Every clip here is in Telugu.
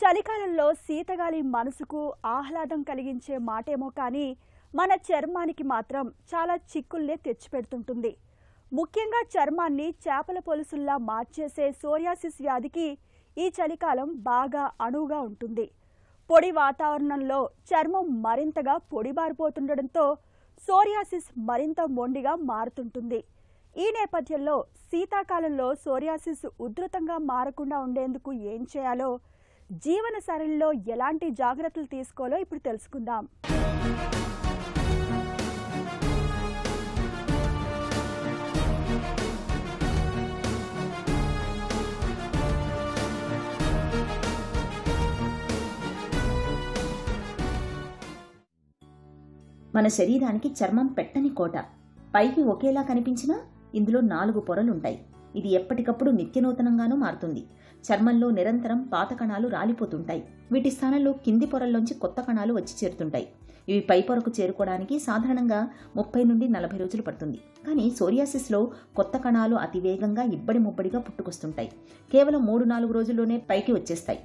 చలికాలంలో శీతగాలి మనసుకు ఆహ్లాదం కలిగించే మాటేమో కానీ మన చర్మానికి మాత్రం చాలా చిక్కుల్నే తెచ్చిపెడుతుంటుంది. ముఖ్యంగా చర్మాన్ని చేపల పొలుసుల్లా మార్చేసే సోరియాసిస్ వ్యాధికి ఈ చలికాలం బాగా అనువుగా ఉంటుంది. పొడి వాతావరణంలో చర్మం మరింతగా పొడిబారిపోతుండడంతో సోరియాసిస్ మరింత మొండిగా మారుతుంటుంది. ఈ నేపథ్యంలో శీతాకాలంలో సోరియాసిస్ ఉధృతంగా మారకుండా ఉండేందుకు ఏం చేయాలో, జీవన శైలిలో ఎలాంటి జాగ్రత్తలు తీసుకోవాలో ఇప్పుడు తెలుసుకుందాం. మన శరీరానికి చర్మం పెట్టని కోట. పైకి ఒకేలా కనిపించినా ఇందులో 4 పొరలుంటాయి. ఇది ఎప్పటికప్పుడు నిత్యనూతనంగానూ మారుతుంది. చర్మంలో నిరంతరం పాత కణాలు రాలిపోతుంటాయి. వీటి స్థానంలో కింది పొరల్లోంచి కొత్త కణాలు వచ్చి చేరుతుంటాయి. ఇవి పై పొరకు చేరుకోవడానికి సాధారణంగా 30 నుండి 40 రోజులు పడుతుంది. కానీ సోరియాసిస్లో కొత్త కణాలు అతివేగంగా ఇబ్బడి ముబ్బడిగా పుట్టుకొస్తుంటాయి. కేవలం 3-4 రోజుల్లోనే పైకి వచ్చేస్తాయి.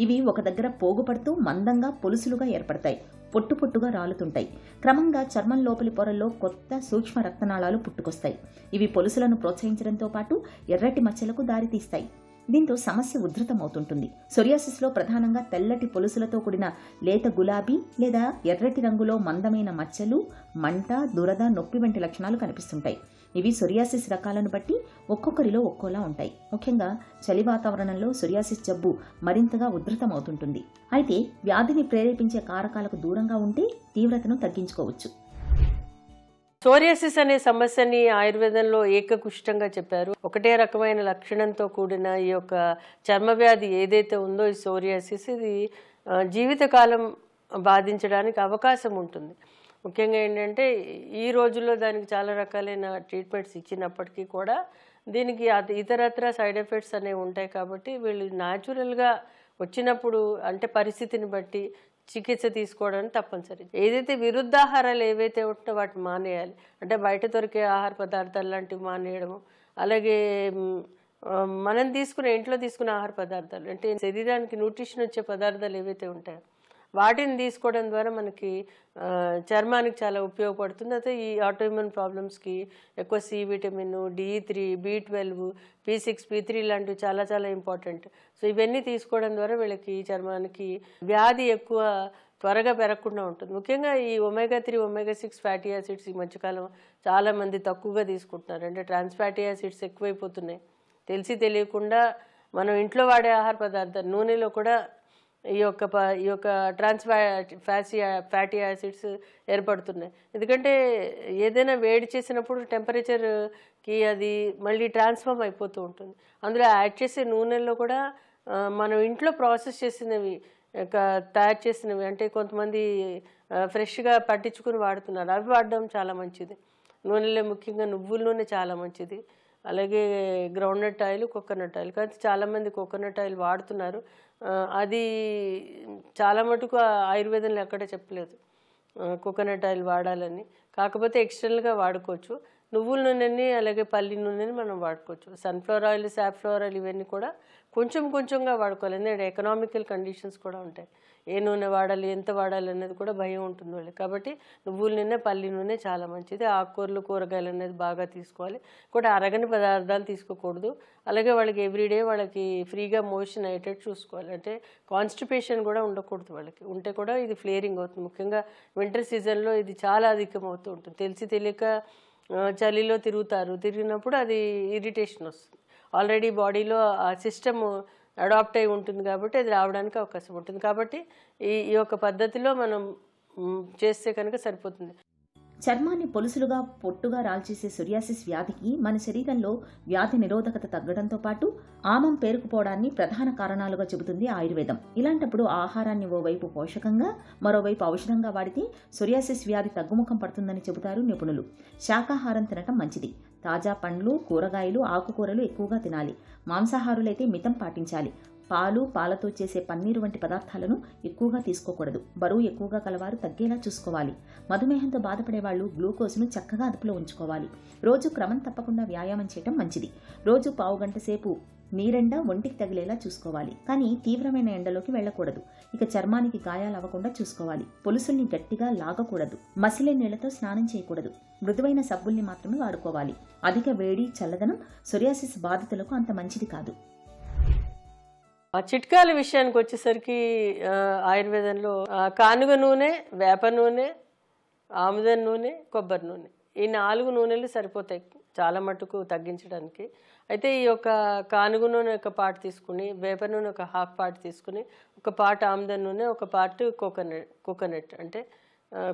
ఇవి ఒక దగ్గర పోగుపడుతూ మందంగా పొలుసులుగా ఏర్పడతాయి. పొట్టు పొట్టుగా రాలుతుంటాయి. క్రమంగా చర్మం లోపలి పొరల్లో కొత్త సూక్ష్మ రక్తనాళాలు పుట్టుకొస్తాయి. ఇవి పొలుసులను ప్రోత్సహించడంతో పాటు ఎర్రటి మచ్చలకు దారితీస్తాయి. దీంతో సమస్య ఉధృతమవుతుంటుంది. సోరియాసిస్లో ప్రధానంగా తెల్లటి పొలుసులతో కూడిన లేత గులాబీ లేదా ఎర్రటి రంగులో మందమైన మచ్చలు, మంట, దురద, నొప్పి వంటి లక్షణాలు కనిపిస్తుంటాయి. ఇవి సోరియాసిస్ రకాలను బట్టి ఒక్కొక్కరిలో ఒక్కోలా ఉంటాయి. ముఖ్యంగా చలి వాతావరణంలో సోరియాసిస్ జబ్బు మరింతగా ఉధృతమవుతుంటుంది. అయితే వ్యాధిని ప్రేరేపించే కారకాలకు దూరంగా ఉంటే తీవ్రతను తగ్గించుకోవచ్చు. సోరియాసిస్ అనే సమస్యని ఆయుర్వేదంలో ఏకకుష్టంగా చెప్పారు. ఒకటే రకమైన లక్షణంతో కూడిన ఈ యొక్క చర్మ వ్యాధి ఏదైతే ఉందో ఈ సోరియాసిస్, ఇది జీవితకాలం బాధించడానికి అవకాశం ఉంటుంది. ముఖ్యంగా ఏంటంటే ఈ రోజుల్లో దానికి చాలా రకాలైన ట్రీట్మెంట్స్ ఇచ్చినప్పటికీ కూడా దీనికి ఇతరత్ర సైడ్ ఎఫెక్ట్స్ అనేవి ఉంటాయి. కాబట్టి వీళ్ళు న్యాచురల్గా వచ్చినప్పుడు అంటే పరిస్థితిని బట్టి చికిత్స తీసుకోవడానికి తప్పనిసరి. ఏదైతే విరుద్ధాహారాలు ఏవైతే ఉంటుందో వాటిని మానేయాలి. అంటే బయట దొరికే ఆహార పదార్థాలు లాంటివి మానేయడము, అలాగే మనం తీసుకునే ఇంట్లో తీసుకునే ఆహార పదార్థాలు అంటే శరీరానికి న్యూట్రిషన్ వచ్చే పదార్థాలు ఏవైతే ఉంటాయో వాటిని తీసుకోవడం ద్వారా మనకి చర్మానికి చాలా ఉపయోగపడుతుంది. అయితే ఈ ఆటోఇమ్యూన్ ప్రాబ్లమ్స్కి ఎక్కువ C vitamin, D3, B12, P6, P3 లాంటివి చాలా చాలా ఇంపార్టెంట్. సో ఇవన్నీ తీసుకోవడం ద్వారా వీళ్ళకి చర్మానికి వ్యాధి ఎక్కువ త్వరగా పెరగకుండా ఉంటుంది. ముఖ్యంగా ఈ omega-3, omega-6 ఫ్యాటీ యాసిడ్స్ ఈ మధ్యకాలం చాలామంది తక్కువగా తీసుకుంటున్నారు. అంటే ట్రాన్స్ ఫ్యాటీ యాసిడ్స్ ఎక్కువైపోతున్నాయి. తెలిసి తెలియకుండా మనం ఇంట్లో వాడే ఆహార పదార్థాలు నూనెలో కూడా ఈ యొక్క ట్రాన్స్ ఫ్యాటీ యాసిడ్స్ ఏర్పడుతున్నాయి. ఎందుకంటే ఏదైనా వేడి చేసినప్పుడు టెంపరేచర్కి అది మళ్ళీ ట్రాన్స్ఫార్మ్ అయిపోతూ ఉంటుంది. అందులో యాడ్ చేసే నూనెల్లో కూడా మనం ఇంట్లో ప్రాసెస్ చేసినవి తయారు చేసినవి అంటే కొంతమంది ఫ్రెష్గా పట్టించుకుని వాడుతున్నారు. అవి వాడడం చాలా మంచిది. నూనెలో ముఖ్యంగా నువ్వుల నూనె చాలా మంచిది. అలాగే గ్రౌండ్నట్ ఆయిల్, కోకోనట్ ఆయిల్. కానీ చాలామంది కోకోనట్ ఆయిల్ వాడుతున్నారు. అది చాలా మటుకు ఆయుర్వేదంలో ఎక్కడ చెప్పలేదు కోకోనట్ ఆయిల్ వాడాలని. కాకపోతే ఎక్స్టర్నల్గా వాడుకోవచ్చు. నువ్వుల నూనెని అలాగే పల్లి నూనెని మనం వాడుకోవచ్చు. సన్ఫ్లవర్ ఆయిల్, సాఫ్లవర్ ఆయిల్ ఇవన్నీ కూడా కొంచెం కొంచెంగా వాడుకోవాలి. ఎందుకంటే ఎకనామికల్ కండిషన్స్ కూడా ఉంటాయి. ఏ నూనె వాడాలి, ఎంత వాడాలి అనేది కూడా భయం ఉంటుంది వాళ్ళకి. కాబట్టి నువ్వుల నూనె, పల్లి నూనె చాలా మంచిది. ఆకుకూరలు, కూరగాయలు అనేది బాగా తీసుకోవాలి. కూడా అరగని పదార్థాలు తీసుకోకూడదు. అలాగే వాళ్ళకి ఎవ్రీడే వాళ్ళకి ఫ్రీగా మోషన్ అయ్యేటట్టు చూసుకోవాలి. అంటే కాన్స్టిపేషన్ కూడా ఉండకూడదు వాళ్ళకి. ఉంటే కూడా ఇది ఫ్లేరింగ్ అవుతుంది. ముఖ్యంగా వింటర్ సీజన్లో ఇది చాలా అధికం అవుతూ ఉంటుంది. తెలిసి తెలియక చలిలో తిరిగినప్పుడు అది ఇరిటేషన్ వస్తుంది. ఆల్రెడీ బాడీలో ఆ సిస్టమ్ అడాప్ట్ అయి ఉంటుంది కాబట్టి అది రావడానికి అవకాశం ఉంటుంది. కాబట్టి ఈ యొక్క పద్ధతిలో మనం చేస్తే కనుక సరిపోతుంది. చర్మాన్ని పొలుసులుగా పొట్టుగా రాల్చేసే సోరియాసిస్ వ్యాధికి మన శరీరంలో వ్యాధి నిరోధకత తగ్గడంతో పాటు ఆమం పేరుకుపోవడాన్ని ప్రధాన కారణాలుగా చెబుతుంది ఆయుర్వేదం. ఇలాంటప్పుడు ఆహారాన్ని ఓవైపు పోషకంగా, మరోవైపు ఔషధంగా వాడితే సోరియాసిస్ వ్యాధి తగ్గుముఖం పడుతుందని చెబుతారు నిపుణులు. శాకాహారం తినటం మంచిది. తాజా పండ్లు, కూరగాయలు, ఆకుకూరలు ఎక్కువగా తినాలి. మాంసాహారులైతే మితం పాటించాలి. పాలు, పాలతో చేసే పన్నీరు వంటి పదార్థాలను ఎక్కువగా తీసుకోకూడదు. బరువు ఎక్కువగా కలవారు తగ్గేలా చూసుకోవాలి. మధుమేహంతో బాధపడేవాళ్లు గ్లూకోజ్ను చక్కగా అదుపులో ఉంచుకోవాలి. రోజు క్రమం తప్పకుండా వ్యాయామం చేయటం మంచిది. రోజు పావుగంట సేపు నీరెండ ఒంటికి తగిలేలా చూసుకోవాలి, కానీ తీవ్రమైన ఎండలోకి వెళ్ళకూడదు. ఇక చర్మానికి గాయాలు అవ్వకుండా చూసుకోవాలి. పొలుసుల్ని గట్టిగా లాగకూడదు. మసిలే నీళ్లతో స్నానం చేయకూడదు. మృదువైన సబ్బుల్ని మాత్రమే వాడుకోవాలి. అధిక వేడి, చల్లదనం సోరియాసిస్ బాధితులకు అంత మంచిది కాదు. ఆ చిట్కాల విషయానికి వచ్చేసరికి ఆయుర్వేదంలో కానుగ నూనె, వేప నూనె, ఆముదం నూనె, కొబ్బరి నూనె, ఈ 4 నూనెలు సరిపోతాయి చాలా మటుకు తగ్గించడానికి. అయితే ఈ యొక్క కానుగ నూనె ఒక పార్ట్ తీసుకుని, వేప నూనె ఒక హాఫ్ పార్ట్ తీసుకుని, ఒక పార్ట్ ఆముదం నూనె, ఒక పార్ట్ కోకోనట్ అంటే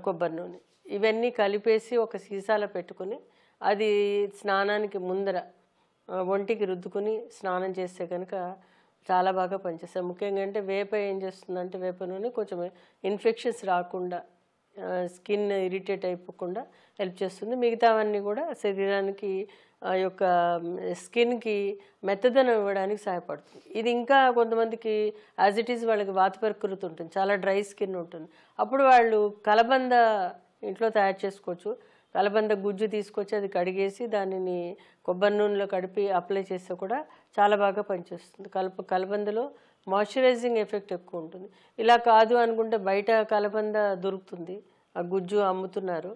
కొబ్బరి నూనె, ఇవన్నీ కలిపేసి ఒక సీసాలో పెట్టుకుని అది స్నానానికి ముందర ఒంటికి రుద్దుకుని స్నానం చేస్తే కనుక చాలా బాగా పనిచేస్తాయి. ముఖ్యంగా అంటే వేప ఏం చేస్తుందంటే, వేప నూనె కొంచెం ఇన్ఫెక్షన్స్ రాకుండా, స్కిన్ ఇరిటేట్ అయిపోకుండా హెల్ప్ చేస్తుంది. మిగతావన్నీ కూడా శరీరానికి ఆ యొక్క స్కిన్కి మెత్తదనం ఇవ్వడానికి సహాయపడుతుంది. ఇది ఇంకా కొంతమందికి యాజ్ ఇట్ ఈజ్ వాళ్ళకి వాత ప్రకృతి ఉంటుంది, చాలా డ్రై స్కిన్ ఉంటుంది. అప్పుడు వాళ్ళు కలబంద ఇంట్లో తయారు చేసుకోవచ్చు. కలబంద గుజ్జు తీసుకొచ్చి అది కడిగేసి దానిని కొబ్బరి నూనెలో కడిపి అప్లై చేస్తే కూడా చాలా బాగా పనిచేస్తుంది. కలబందలో మాయిశ్చరైజింగ్ ఎఫెక్ట్ ఎక్కువ ఉంటుంది. ఇలా కాదు అనుకుంటే బయట కలబంద దొరుకుతుంది, ఆ గుజ్జు అమ్ముతున్నారు,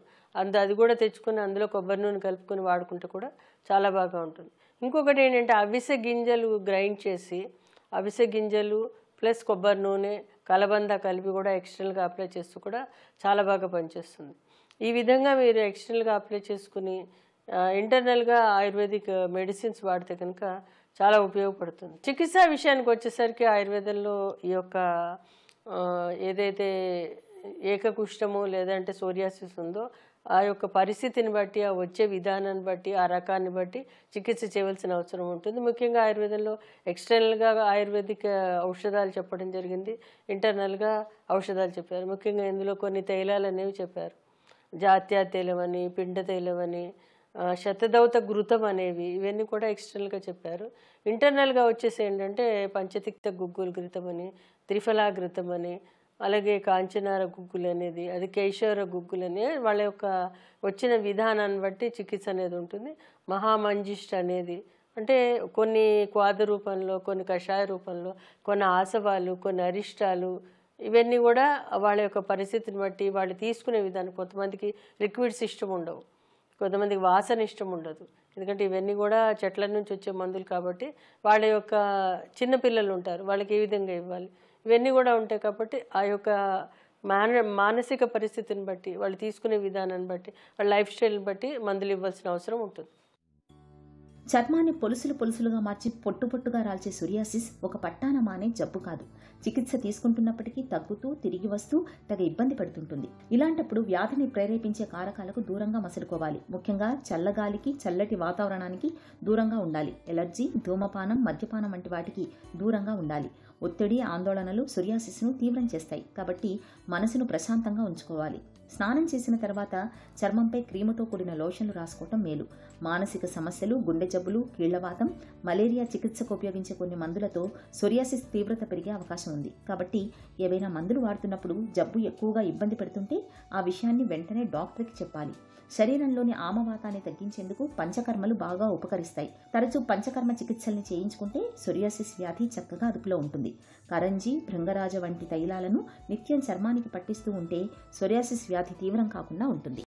అది కూడా తెచ్చుకొని అందులో కొబ్బరి నూనె కలుపుకొని వాడుకుంటే కూడా చాలా బాగా ఉంటుంది. ఇంకొకటి ఏంటంటే అవిసె గింజలు గ్రైండ్ చేసి, అవిసె గింజలు ప్లస్ కొబ్బరి నూనె, కలబంద కలిపి కూడా ఎక్స్టర్నల్గా అప్లై చేస్తూ కూడా చాలా బాగా పనిచేస్తుంది. ఈ విధంగా మీరు ఎక్స్టర్నల్గా అప్లై చేసుకుని ఇంటర్నల్గా ఆయుర్వేదిక్ మెడిసిన్స్ వాడితే కనుక చాలా ఉపయోగపడుతుంది. చికిత్సా విషయానికి వచ్చేసరికి ఆయుర్వేదంలో ఈ యొక్క ఏదైతే ఏకకుష్టము లేదంటే సోరియాసిస్ ఉందో ఆ యొక్క పరిస్థితిని బట్టి, ఆ వచ్చే విధానాన్ని బట్టి, ఆ రకాన్ని బట్టి చికిత్స చేయవలసిన అవసరం ఉంటుంది. ముఖ్యంగా ఆయుర్వేదంలో ఎక్స్టర్నల్గా ఆయుర్వేదిక్ ఔషధాలు చెప్పడం జరిగింది, ఇంటర్నల్గా ఔషధాలు చెప్పారు. ముఖ్యంగా ఇందులో కొన్ని తైలాలు అనేవి చెప్పారు. జాత్యా తైలం అని, పిండ తైలం అని, శతదౌత ఘృతం అనేవి, ఇవన్నీ కూడా ఎక్స్టర్నల్గా చెప్పారు. ఇంటర్నల్గా వచ్చేసి ఏంటంటే పంచతిక్త గుగ్గులు ఘృతం అని, త్రిఫలా ఘృతం అని, అలాగే కాంచనార గుగ్గులు అనేది, అది కేశవర గుగ్గులు అని, వాళ్ళ యొక్క వచ్చిన విధానాన్ని బట్టి చికిత్స అనేది ఉంటుంది. మహామంజిష్ట అనేది అంటే కొన్ని క్వాద రూపంలో, కొన్ని కషాయ రూపంలో, కొన్ని ఆసవాలు, కొన్ని అరిష్టాలు, ఇవన్నీ కూడా వాళ్ళ యొక్క పరిస్థితిని బట్టి వాళ్ళు తీసుకునే విధానం. కొంతమందికి లిక్విడ్స్ ఇష్టం ఉండవు, కొంతమందికి వాసన ఇష్టం ఉండదు, ఎందుకంటే ఇవన్నీ కూడా చెట్ల నుంచి వచ్చే మందులు కాబట్టి. వాళ్ళ యొక్క చిన్నపిల్లలు ఉంటారు, వాళ్ళకి ఏ విధంగా ఇవ్వాలి, ఇవన్నీ కూడా ఉంటాయి కాబట్టి ఆ యొక్క మానసిక పరిస్థితిని బట్టి, వాళ్ళు తీసుకునే విధానాన్ని బట్టి, వాళ్ళ లైఫ్ స్టైల్ని బట్టి మందులు ఇవ్వాల్సిన అవసరం ఉంటుంది. చర్మాన్ని పొలుసులుగా మార్చి పొట్టుగా రాల్చే సోరియాసిస్ ఒక పట్టాన మానే జబ్బు కాదు. చికిత్స తీసుకుంటున్నప్పటికీ తగ్గుతూ తిరిగి వస్తూ తగ ఇబ్బంది పడుతుంటుంది. ఇలాంటప్పుడు వ్యాధిని ప్రేరేపించే కారకాలకు దూరంగా మసులుకోవాలి. ముఖ్యంగా చల్లగాలికి, చల్లటి వాతావరణానికి దూరంగా ఉండాలి. ఎలర్జీ, ధూమపానం, మద్యపానం వంటి వాటికి దూరంగా ఉండాలి. ఒత్తిడి, ఆందోళనలు సోరియాసిస్ను తీవ్రం చేస్తాయి కాబట్టి మనసును ప్రశాంతంగా ఉంచుకోవాలి. స్నానం చేసిన తర్వాత చర్మంపై క్రీముతో కూడిన లోషన్లు రాసుకోవటం మేలు. మానసిక సమస్యలు, గుండె జబ్బులు, కీళ్లవాతం, మలేరియా చికిత్సకు ఉపయోగించే కొన్ని మందులతో సోరియాసిస్ తీవ్రత పెరిగే అవకాశం ఉంది. కాబట్టి ఏవైనా మందులు వాడుతున్నప్పుడు జబ్బు ఎక్కువగా ఇబ్బంది పెడుతుంటే ఆ విషయాన్ని వెంటనే డాక్టర్కి చెప్పాలి. శరీరంలోని ఆమవాతాన్ని తగ్గించేందుకు పంచకర్మలు బాగా ఉపకరిస్తాయి. తరచూ పంచకర్మ చికిత్సల్ని చేయించుకుంటే సోరియాసిస్ వ్యాధి చక్కగా అదుపులో ఉంటుంది. కరంజి, భృంగరాజ వంటి తైలాలను నిత్యం చర్మానికి పట్టిస్తూ ఉంటే సోరియాసిస్ వ్యాధి తీవ్రం కాకుండా ఉంటుంది.